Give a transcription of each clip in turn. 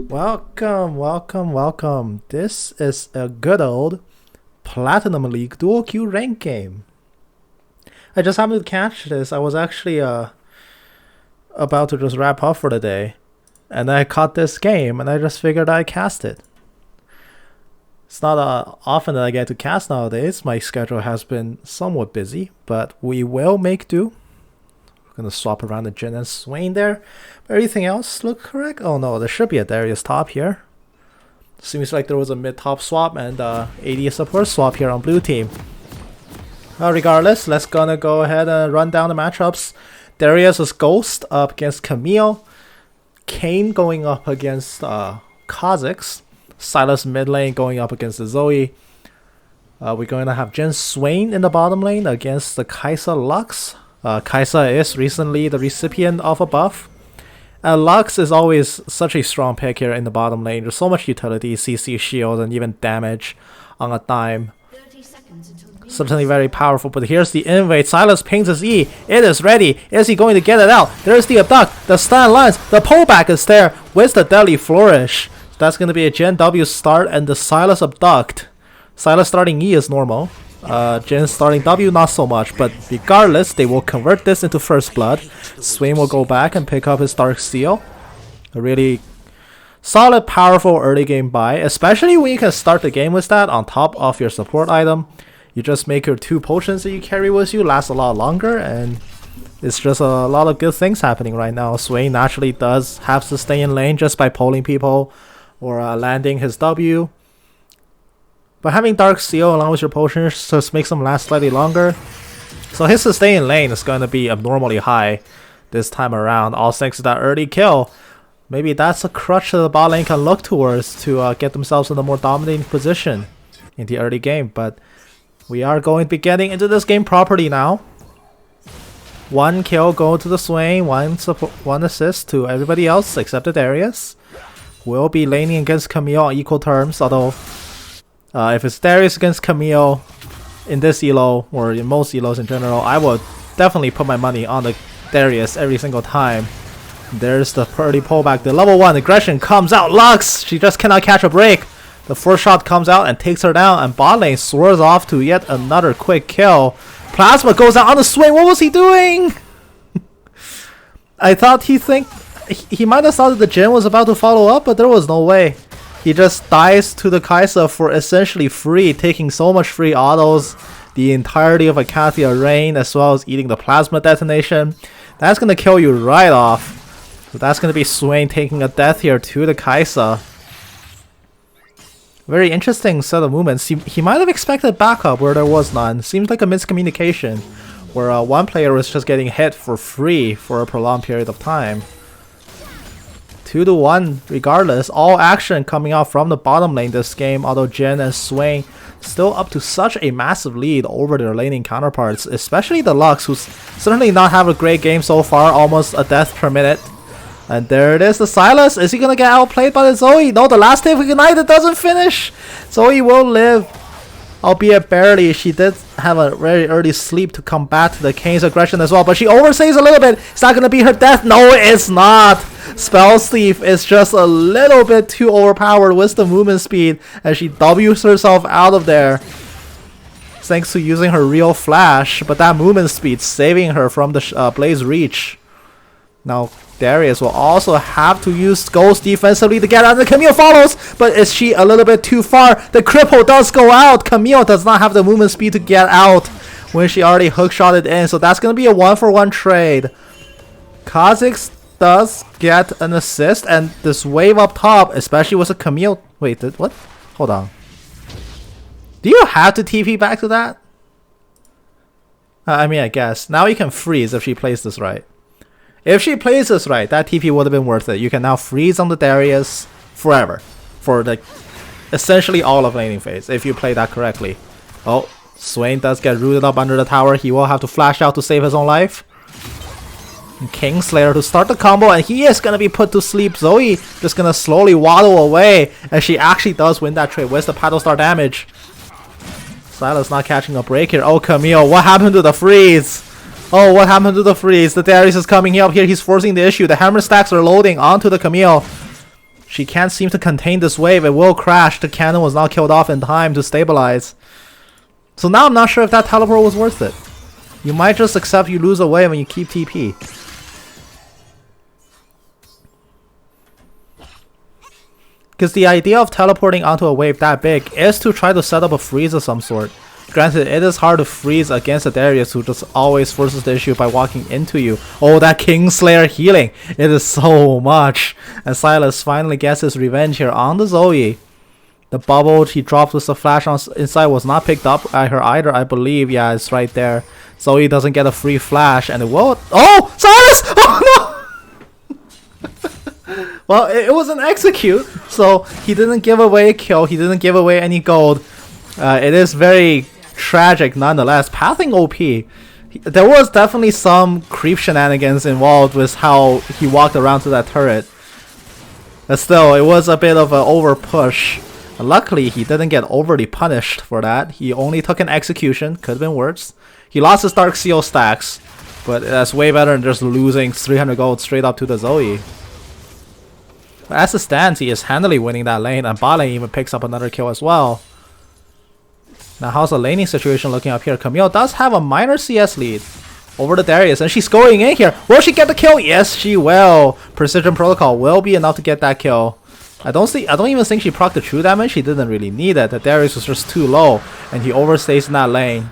Welcome, welcome, welcome. This is a good old Platinum League dual queue rank game. I just happened to catch this. I was actually about to just wrap up for the day, and I caught this game, and I just figured I'd cast it. It's not often that I get to cast nowadays. My schedule has been somewhat busy, but we will make do. We're gonna swap around the Jhin and Swain there. Everything else look correct? Oh no, there should be a Darius top here. Seems like there was a mid-top swap and AD support swap here on blue team. Regardless, let's gonna go ahead and run down the matchups. Darius is Ghost up against Camille. Kayn going up against Kha'Zix. Sylas mid lane going up against the Zoe. We're going to have Jhin Swain in the bottom lane against the Kai'Sa Lux. Kai'Sa is recently the recipient of a buff. Lux is always such a strong pick here in the bottom lane. There's so much utility, CC shield, and even damage on a dime. Certainly very powerful, but here's the invade. Sylas pings his E. It is ready. Is he going to get it out? There's the abduct. The stun lines. The pullback is there with the deadly flourish. That's going to be a Jhin W start and the Sylas abduct. Sylas starting E is normal. Jhin starting W not so much, but regardless, they will convert this into first blood. Swain will go back and pick up his Dark Steel. A really solid, powerful early game buy, especially when you can start the game with that on top of your support item. You just make your 2 potions that you carry with you last a lot longer, and it's just a lot of good things happening right now. Swain naturally does have to stay in lane just by pulling people or landing his W. But having Dark Steel along with your potions just makes them last slightly longer. So his sustain in lane is going to be abnormally high this time around. All thanks to that early kill. Maybe that's a crutch that the bot lane can look towards to get themselves in a more dominating position in the early game. But we are going to be getting into this game properly now. 1 kill going to the Swain, 1 assist to everybody else except the Darius. We'll be laning against Camille on equal terms, although if it's Darius against Camille in this elo, or in most elos in general, I would definitely put my money on the Darius every single time. There's the pretty pullback. The level 1 aggression comes out. Lux! She just cannot catch a break. The first shot comes out and takes her down, and bot lane soars off to yet another quick kill. Plasma goes out on the Swain. What was he doing? I thought he might have thought that the Jhin was about to follow up, but there was no way. He just dies to the Kai'Sa for essentially free, taking so much free autos, the entirety of a Kathia Rain, as well as eating the Plasma detonation. That's going to kill you right off. So that's going to be Swain taking a death here to the Kai'Sa. Very interesting set of movements. He might have expected backup where there was none. Seems like a miscommunication, where one player was just getting hit for free for a prolonged period of time. 2-1 regardless. All action coming out from the bottom lane this game, although Jhin and Swain still up to such a massive lead over their laning counterparts, especially the Lux, who's certainly not have a great game so far, almost a death per minute. And there it is, the Sylas. Is he gonna get outplayed by the Zoe? No, the last hit of Ignite doesn't finish. Zoe will live, albeit barely. She did have a very early sleep to combat the Kayn's aggression as well, but she oversaves a little bit. It's not gonna be her death. No, it's not. Spell Thief is just a little bit too overpowered with the movement speed as she W's herself out of there thanks to using her real flash, but that movement speed saving her from the Blaze reach. Now Darius will also have to use Ghost defensively to get out, and Camille follows, but is she a little bit too far? The cripple does go out. Camille does not have the movement speed to get out when she already hookshotted in, so that's going to be a 1-for-1 trade. Kha'Zix does get an assist, and this wave up top, especially with a Camille. Wait, what? Hold on. Do you have to TP back to that? I mean, I guess. Now you can freeze if she plays this right. If she plays this right, that TP would have been worth it. You can now freeze on the Darius forever. For like essentially all of laning phase, if you play that correctly. Oh, Swain does get rooted up under the tower. He will have to flash out to save his own life. Kingslayer to start the combo, and he is going to be put to sleep. Zoe just going to slowly waddle away, and she actually does win that trade with the Paddle Star damage. Sylas not catching a break here. Oh, Camille, what happened to the freeze? Oh, what happened to the freeze? The Darius is coming up here. He's forcing the issue. The hammer stacks are loading onto the Camille. She can't seem to contain this wave. It will crash. The cannon was not killed off in time to stabilize. So now I'm not sure if that teleport was worth it. You might just accept you lose a wave and you keep TP. Because the idea of teleporting onto a wave that big is to try to set up a freeze of some sort. Granted, it is hard to freeze against a Darius who just always forces the issue by walking into you. Oh, that Kingslayer healing! It is so much! And Sylas finally gets his revenge here on the Zoe. The bubble he dropped with the flash on inside was not picked up by her either, I believe. Yeah, it's right there. Zoe doesn't get a free flash and it will... Oh! Sylas! Oh no! Well, it was an execute, so he didn't give away a kill. He didn't give away any gold. It is very tragic nonetheless. Pathing OP. There was definitely some creep shenanigans involved with how he walked around to that turret. But still, it was a bit of an over push. Luckily, he didn't get overly punished for that. He only took an execution. Could have been worse. He lost his Dark Seal stacks, but that's way better than just losing 300 gold straight up to the Zoe. But as it stands, he is handily winning that lane, and bot lane even picks up another kill as well. Now, how's the laning situation looking up here? Camille does have a minor CS lead over the Darius, and she's going in here. Will she get the kill? Yes, she will. Precision Protocol will be enough to get that kill. I don't even think she procced the true damage. She didn't really need it. The Darius was just too low, and he overstays in that lane.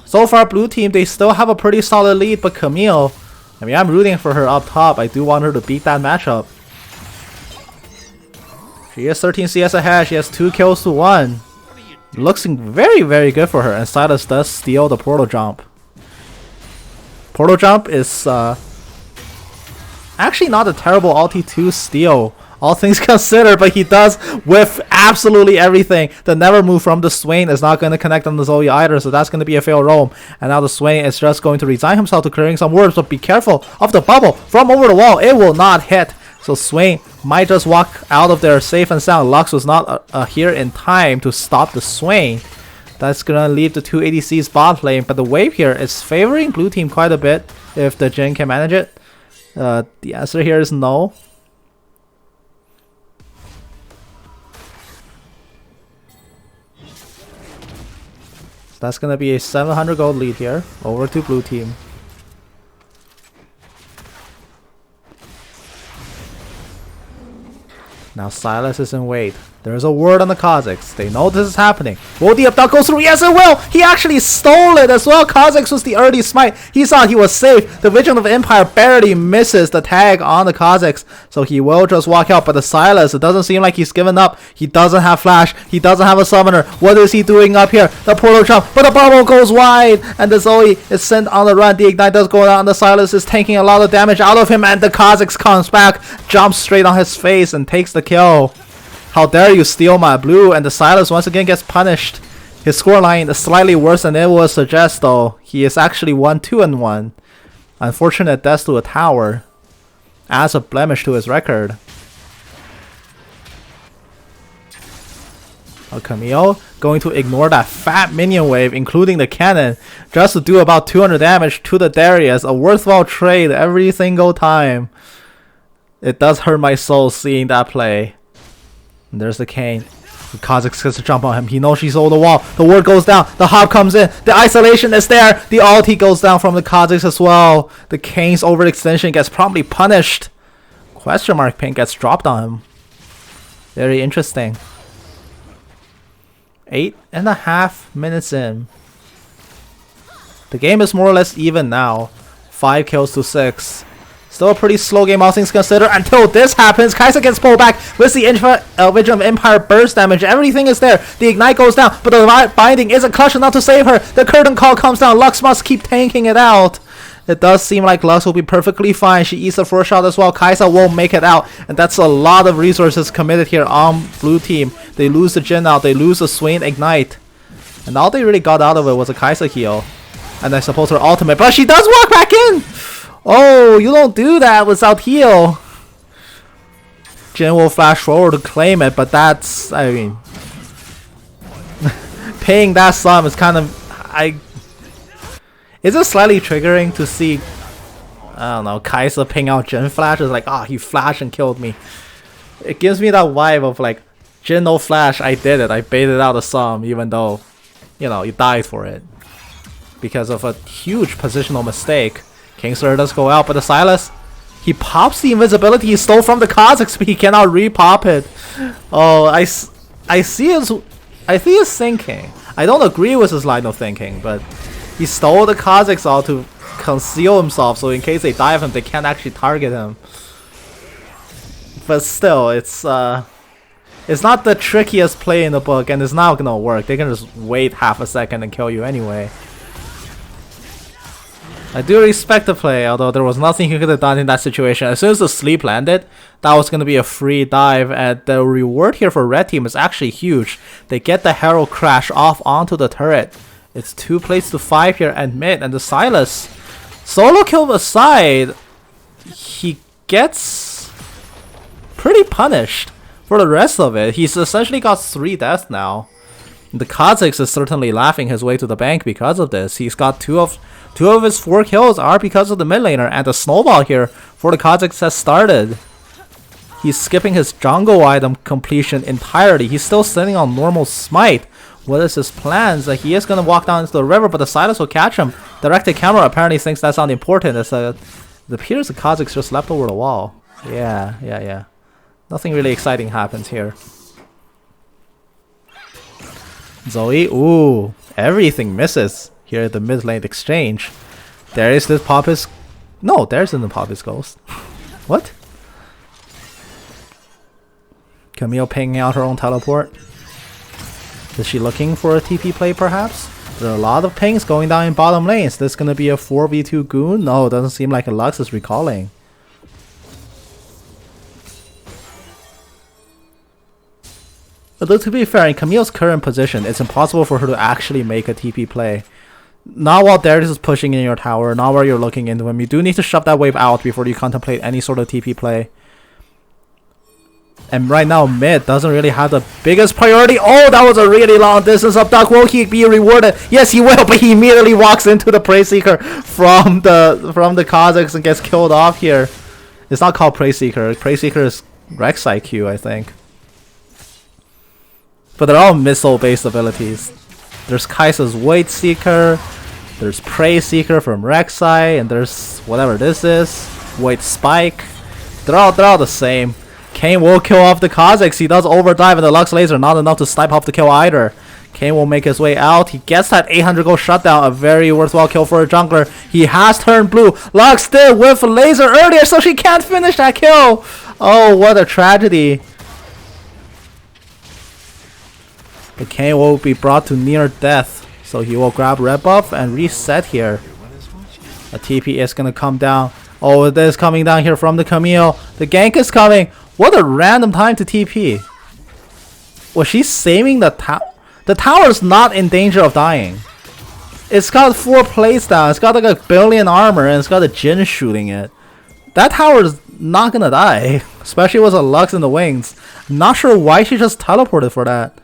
So far, blue team, they still have a pretty solid lead, but Camille, I mean, I'm rooting for her up top. I do want her to beat that matchup. She is 13 CS ahead. She has 2 kills to 1. Looks very, very good for her, and Sylas does steal the portal jump. Portal jump is actually not a terrible ulti to steal, all things considered, but he does whiff absolutely everything. The never move from the Swain is not going to connect on the Zoe either, so that's going to be a fail roam. And now the Swain is just going to resign himself to clearing some wards, but be careful of the bubble from over the wall. It will not hit. So Swain might just walk out of there safe and sound. Lux was not here in time to stop the Swain. That's gonna leave the 2 ADCs bot lane, but the wave here is favoring blue team quite a bit if the Jhin can manage it. The answer here is no. So that's gonna be a 700 gold lead here over to blue team. Now Sylas is in wait. There's a word on the Kha'Zix. They know this is happening. Will the abduct go through? Yes, it will! He actually stole it as well. Kha'Zix was the early smite. He thought he was safe. The Vision of Empire barely misses the tag on the Kha'Zix. So he will just walk out. But the Sylas, it doesn't seem like he's given up. He doesn't have flash. He doesn't have a summoner. What is he doing up here? The portal jump. But the bubble goes wide. And the Zoe is sent on the run. The ignite does go down. And the Sylas is taking a lot of damage out of him. And the Kha'Zix comes back. Jumps straight on his face and takes the kill. How dare you steal my blue, and the Sylas once again gets punished. His scoreline is slightly worse than it would suggest though. He is actually 1-2-1. Unfortunate death to a tower. Adds a blemish to his record. Camille going to ignore that fat minion wave, including the cannon, just to do about 200 damage to the Darius. A worthwhile trade every single time. It does hurt my soul seeing that play. And there's the Kayn. The Kha'Zix gets to jump on him. He knows she's over the wall. The ward goes down. The hop comes in. The isolation is there. The ulti goes down from the Kha'Zix as well. The Kayn's overextension gets promptly punished. Question mark ping gets dropped on him. Very interesting. 8.5 minutes in. The game is more or less even now. 5 kills to 6. Still a pretty slow game, all things considered, until this happens. Kai'Sa gets pulled back with the Vision of Empire burst damage. Everything is there. The ignite goes down, but the binding isn't clutch enough to save her. The curtain call comes down. Lux must keep tanking it out. It does seem like Lux will be perfectly fine. She eats the first shot as well. Kai'Sa won't make it out, and that's a lot of resources committed here on blue team. They lose the Jhin out. They lose the Swain ignite, and all they really got out of it was a Kai'Sa heal, and I suppose her ultimate. But she does walk back in. Oh, you don't do that without heal. Jhin will flash forward to claim it, but that's, I mean, paying that sum is kind of, is it slightly triggering to see, I don't know, Kai'Sa ping out Jhin flash? It's like, ah, he flashed and killed me. It gives me that vibe of like, Jhin no flash, I did it. I baited out a Sum, even though, you know, you died for it. Because of a huge positional mistake. Kingslayer does go out, but the Sylas, he pops the invisibility he stole from the Kazakhs, but he cannot re-pop it. Oh, I see his thinking. I don't agree with his line of thinking, but he stole the Kazakhs all to conceal himself, so in case they dive him, they can't actually target him. But still, it's not the trickiest play in the book, and it's not gonna work. They can just wait half a second and kill you anyway. I do respect the play, although there was nothing he could have done in that situation. As soon as the sleep landed, that was going to be a free dive, and the reward here for red team is actually huge. They get the Herald crash off onto the turret. It's 2 plates to 5 here and mid, and the Sylas, solo kill aside, he gets pretty punished for the rest of it. He's essentially got 3 deaths now. The Kazakhs is certainly laughing his way to the bank because of this. He's got 2 of his 4 kills are because of the mid laner, and the snowball here for the Kazakhs has started. He's skipping his jungle item completion entirely. He's still sitting on normal smite. What is his plans? Like, he is going to walk down into the river, but the Sylas will catch him. Directed camera apparently thinks that's not important. It appears the Kazakhs just leapt over the wall. Yeah. Nothing really exciting happens here. Zoe, ooh, everything misses here at the mid lane exchange. There is this pop his... No, there isn't the pop his ghost. What? Camille pinging out her own teleport. Is she looking for a TP play perhaps? There are a lot of pings going down in bottom lane. Is this gonna be a 4v2 goon? No, it doesn't seem like a Lux is recalling. Although to be fair, in Camille's current position, it's impossible for her to actually make a TP play. Not while Darius is pushing in your tower, not while you're looking into him. You do need to shove that wave out before you contemplate any sort of TP play. And right now, mid doesn't really have the biggest priority. Oh, that was a really long distance up. Duck, will he be rewarded? Yes, he will, but he immediately walks into the Prey Seeker from the Kazakhs and gets killed off here. It's not called Prey Seeker. Prey Seeker is Rex IQ, I think. But they're all missile-based abilities. There's Kai'Sa's Void Seeker, there's Prey Seeker from Rek'Sai, and there's whatever this is, Void Spike. They're all the same. Kayn will kill off the Kazakhs. He does overdive, and the Lux Laser not enough to snipe off the kill either. Kayn will make his way out. He gets that 800 gold shutdown, a very worthwhile kill for a jungler. He has turned blue. Lux did with a laser earlier, so she can't finish that kill. Oh, what a tragedy. The Kayn will be brought to near death, so he will grab red buff and reset here. A TP is gonna come down. Oh, it is coming down here from the Camille. The gank is coming. What a random time to TP. Was she saving the tower? The tower is not in danger of dying. It's got 4 plates down. It's got like a billion armor, and it's got a Jhin shooting it. That tower is not gonna die, especially with a Lux in the wings. I'm not sure why she just teleported for that.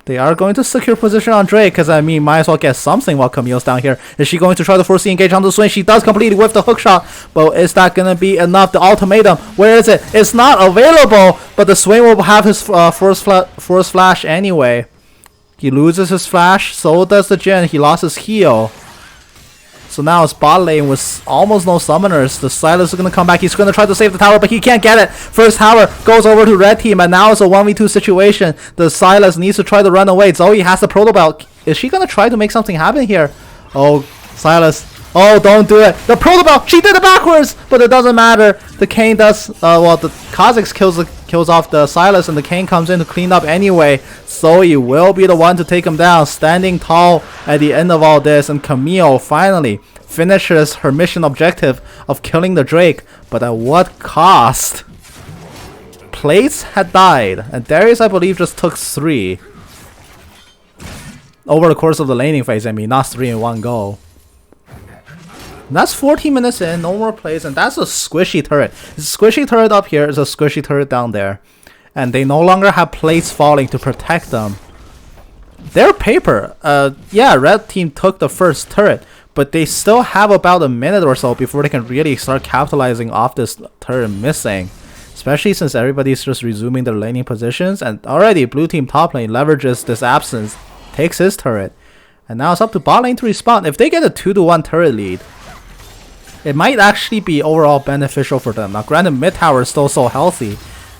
They are going to secure position on Drake, because I mean, might as well get something while Camille's down here. Is she going to try to force the engage on the swing? She does completely whiff the hook shot, but is that going to be enough? The ultimatum, where is it? It's not available, but the swing will have his force flash anyway. He loses his flash, so does the Jhin. He lost his heal. So now it's bot lane with almost no summoners. The Sylas is going to come back. He's going to try to save the tower, but he can't get it. First tower goes over to red team, and now it's a 1v2 situation. The Sylas needs to try to run away. Zoe has the proto belt. Is she going to try to make something happen here? Oh, Sylas. Oh, don't do it. The proto belt. She did it backwards, but it doesn't matter. The Kayn does. Well, the Kazakhs kills off the Sylas, and the Kayn comes in to clean up anyway. Zoe will be the one to take him down, standing tall at the end of all this, and Camille finally finishes her mission objective of killing the Drake, but at what cost? Plates had died, and Darius, I believe, just took 3 over the course of the laning phase. I mean, not 3 in one go. And that's 14 minutes in, no more plays, and that's a squishy turret. It's a squishy turret up here, it's a squishy turret down there. And they no longer have plates falling to protect them. They're paper. Yeah, red team took the first turret, but they still have about a minute or so before they can really start capitalizing off this turret missing. especially since everybody's just resuming their laning positions, and already blue team top lane leverages this absence, takes his turret, and now it's up to bot lane to respond. If they get a 2-1 turret lead, it might actually be overall beneficial for them. Now granted, mid tower is still so healthy,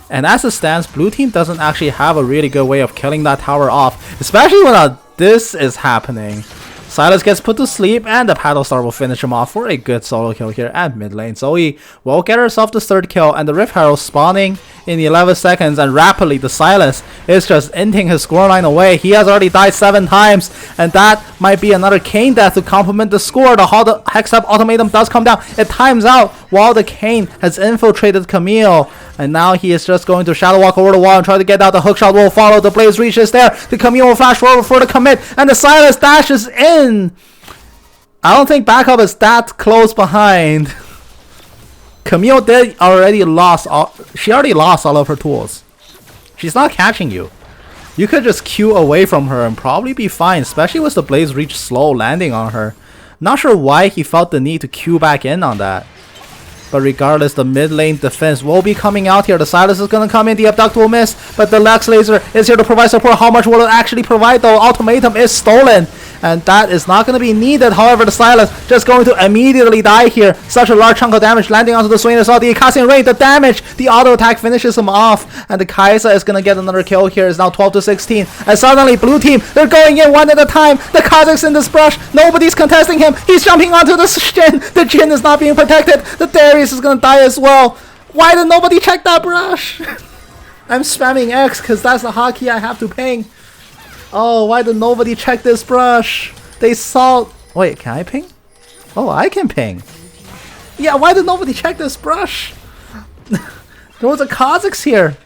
and as it stands, blue team doesn't actually have a really good way of killing that tower off, especially when this is happening. Sylas gets put to sleep, and the Paddle Star will finish him off for a good solo kill here at mid lane. Zoe will get herself the third kill, and the Rift Herald spawning in the 11 seconds, and rapidly the Sylas is just ending his scoreline away. He has already died 7 times, and that might be another Kayn death to complement the score. The Hextech Ultimatum does come down. It times out while the Kayn has infiltrated Camille, and now he is just going to Shadow Walk over the wall and try to get out. The hookshot will follow. The Blaze reaches there. The Camille will flash forward for the commit, and the Sylas dashes in. I don't think backup is that close behind. Camille did already lost all, she already lost all of her tools. She's not catching you. You could just Q away from her and probably be fine, especially with the Blaze reach slow landing on her. Not sure why he felt the need to Q back in on that. But regardless, the mid lane defense will be coming out here. The Sylas is going to come in. The Abduct will miss. But the Lex Laser is here to provide support. How much will it actually provide though? Ultimatum is stolen. And that is not going to be needed. However, the Sylas just going to immediately die here. Such a large chunk of damage landing onto the Swain as well. The Icasian Rain, the damage, the auto attack finishes him off. And the Kai'Sa is going to get another kill here. It's now 12-16. And suddenly, blue team, they're going in one at a time. The Kha'Zix in this brush. Nobody's contesting him. He's jumping onto the Jhin. The Jhin is not being protected. The Darius is going to die as well. Why did nobody check that brush? I'm spamming X because that's the hotkey I have to ping. Oh, why did nobody check this brush? They saw... Wait, can I ping? Oh, I can ping. Yeah, why did nobody check this brush? There was a Kha'Zix here.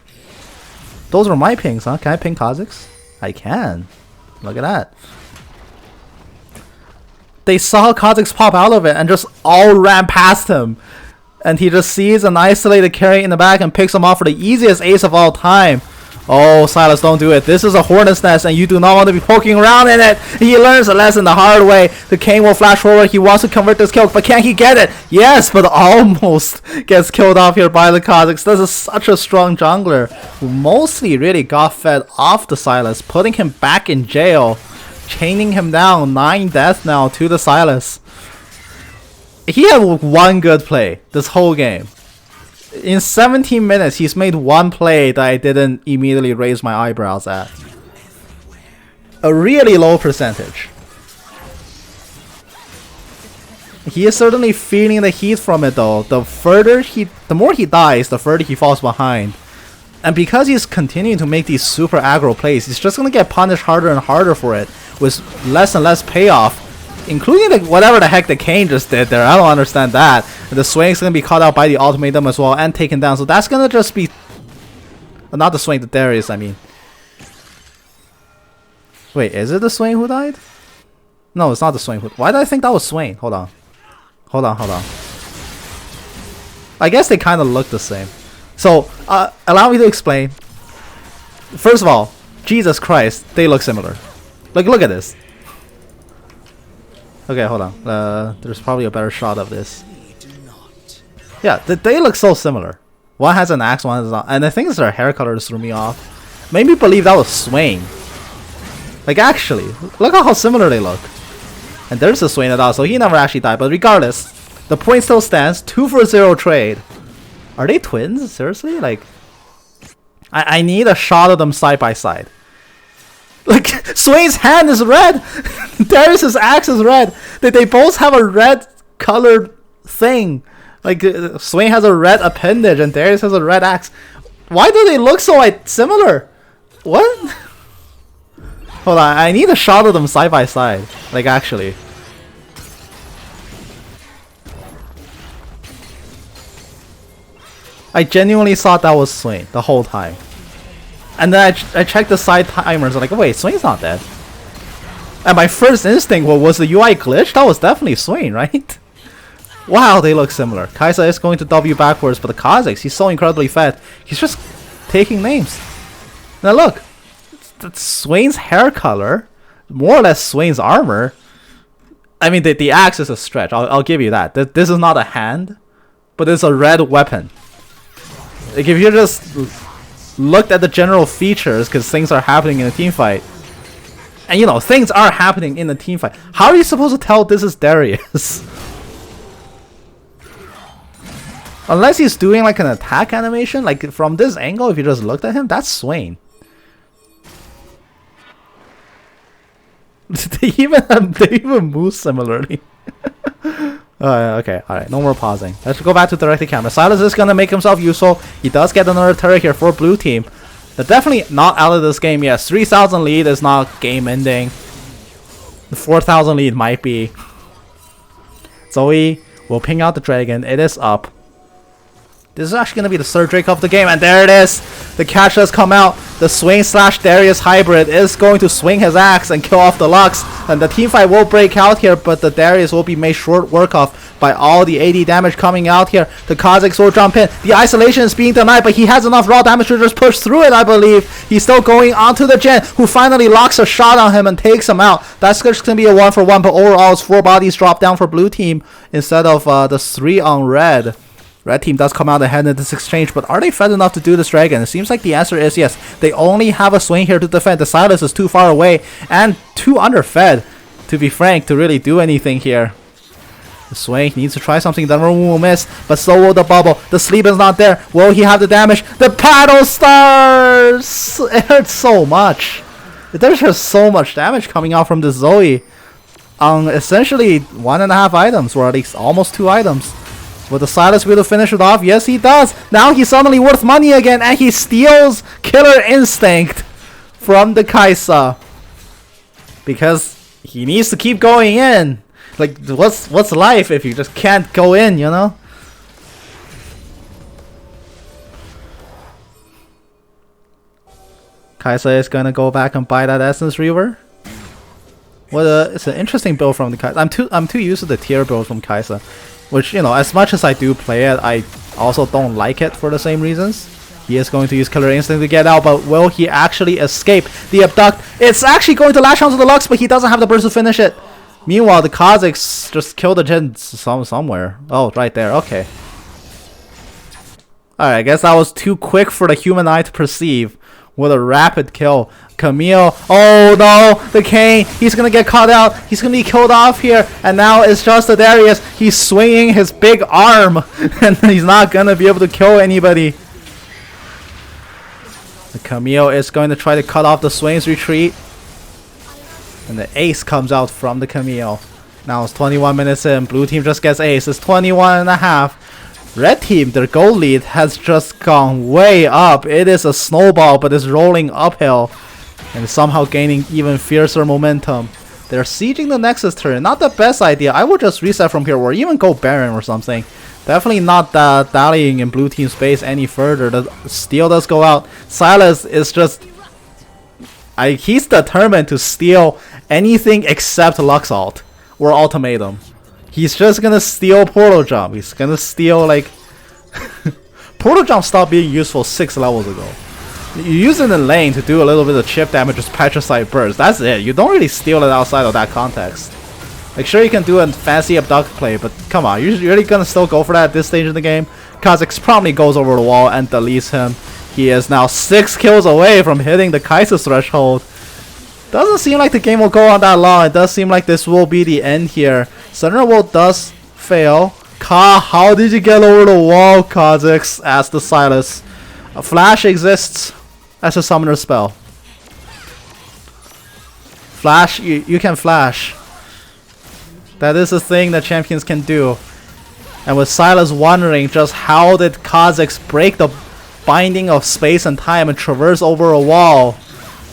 Those were my pings, huh? Can I ping Kha'Zix? I can. Look at that. They saw Kha'Zix pop out of it and just all ran past him. And he just sees an isolated carry in the back and picks him off for the easiest ace of all time. Oh, Sylas, don't do it. This is a Hornet's Nest, and you do not want to be poking around in it. He learns a lesson the hard way. The Kayn will flash forward. He wants to convert this kill, but can he get it? Yes, but almost gets killed off here by the Kha'Zix. This is such a strong jungler who mostly really got fed off the Sylas, putting him back in jail, chaining him down. 9 deaths now to the Sylas. He had one good play this whole game. In 17 minutes, he's made one play that I didn't immediately raise my eyebrows at. A really low percentage. He is certainly feeling the heat from it though. The more he dies, the further he falls behind. And because he's continuing to make these super aggro plays, he's just going to get punished harder and harder for it, with less and less payoff. Including whatever the heck the Kayn just did there. I don't understand that. And the Swain's going to be caught out by the ultimatum as well and taken down. So that's going to just be... not the Swain, the Darius, I mean. Wait, is it the Swain who died? No, it's not the Swain. Why did I think that was Swain? Hold on. Hold on. I guess they kind of look the same. So, allow me to explain. First of all, Jesus Christ, they look similar. Like, look at this. Okay, hold on. There's probably a better shot of this. Yeah, they look so similar. One has an axe, one has not. And I think it's their hair color that threw me off. Made me believe that was Swain. Like, actually, look at how similar they look. And there's a Swain at all, so he never actually died. But regardless, the point still stands. 2-for-0 trade. Are they twins? Seriously? Like, I need a shot of them side by side. Like, Swain's hand is red. Darius's axe is red. They both have a red colored thing. Like, Swain has a red appendage and Darius has a red axe. Why do they look so similar? What? Hold on, I need a shot of them side by side. Like, actually. I genuinely thought that was Swain the whole time. And then I checked the side timers. I'm like, wait, Swain's not dead. And my first instinct was the UI glitch? That was definitely Swain, right? Wow, they look similar. Kai'Sa is going to W backwards, but the Kha'Zix, he's so incredibly fat. He's just taking names. Now look, that's Swain's hair color, more or less Swain's armor. I mean, the axe is a stretch. I'll give you that. This is not a hand, but it's a red weapon. Like if you just looked at the general features, because things are happening in a team fight, and you know things are happening in the team fight, how are you supposed to tell this is Darius? Unless he's doing like an attack animation, like from this angle, if you just looked at him, that's Swain. they even move similarly. Okay, alright, no more pausing. Let's go back to directed camera. Sylas is gonna make himself useful. He does get another turret here for blue team. They're definitely not out of this game yet. 3,000 lead is not game ending. The 4,000 lead might be. Zoe will ping out the dragon. It is up. This is actually going to be the third Drake of the game, and there it is! The catch has come out. The Swain / Darius hybrid is going to swing his axe and kill off the Lux, and the teamfight will break out here, but the Darius will be made short work of by all the AD damage coming out here. The Kazakhs will jump in. The isolation is being denied, but he has enough raw damage to just push through it, I believe. He's still going onto the Jhin, who finally locks a shot on him and takes him out. That's just going to be a 1-for-1, but overall it's 4 bodies drop down for blue team instead of the 3 on red. Red team does come out ahead in this exchange, but are they fed enough to do this dragon? It seems like the answer is yes. They only have a Swain here to defend. The Sylas is too far away and too underfed, to be frank, to really do anything here. The Swain needs to try something. The room will miss, but so will the bubble. The sleep is not there. Will he have the damage? The paddle stars! It hurts so much. There's just so much damage coming out from the Zoe on essentially 1.5 items, or at least almost 2 items. Will the Sylas be able to finish it off? Yes, he does. Now he's suddenly worth money again, and he steals Killer Instinct from the Kai'Sa because he needs to keep going in. Like, what's life if you just can't go in, you know? Kai'Sa is gonna go back and buy that Essence Reaver. It's an interesting build from the Kai'Sa. I'm too used to the tier build from Kai'Sa. Which, you know, as much as I do play it, I also don't like it for the same reasons. He is going to use Killer Instinct to get out, but will he actually escape the abduct? It's actually going to lash onto the Lux, but he doesn't have the burst to finish it. Meanwhile, the Kazakhs just killed the Jhin somewhere. Oh, right there. Okay. Alright, I guess that was too quick for the human eye to perceive. What a rapid kill. Camille. Oh no! The Kayn. He's gonna get caught out. He's gonna be killed off here. And now it's just the Darius. He's swinging his big arm. And he's not gonna be able to kill anybody. The Camille is going to try to cut off the Swain's retreat. And the ace comes out from the Camille. Now it's 21 minutes in. Blue team just gets ace. It's 21.5. Red team, their goal lead has just gone way up. It is a snowball, but it's rolling uphill and somehow gaining even fiercer momentum. They're sieging the Nexus turret. Not the best idea. I would just reset from here or even go Baron or something. Definitely not dallying in blue team space any further. The steal does go out. Sylas is just... he's determined to steal anything except Lux ult or ultimatum. He's just gonna steal Portal Jump. He's gonna steal like... Portal Jump stopped being useful 6 levels ago. You use it in lane to do a little bit of chip damage with Petricite Burst. That's it. You don't really steal it outside of that context. Like, sure, you can do a fancy abduct play, but come on, you're really gonna still go for that at this stage in the game? Kazakhs probably goes over the wall and deletes him. He is now 6 kills away from hitting the Kai'Sa threshold. Doesn't seem like the game will go on that long. It does seem like this will be the end here. Thunderbolt does fail. Ka, how did you get over the wall, Kazakhs? Asks the Sylas. A flash exists as a summoner spell. Flash, you can flash. That is a thing that champions can do. And with Sylas wondering just how did Kazakhs break the binding of space and time and traverse over a wall,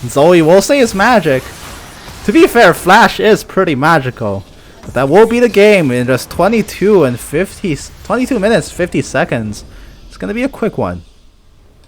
Zoe will say it's magic. To be fair, Flash is pretty magical. But that will be the game in just 22 minutes, 50 seconds. It's gonna be a quick one.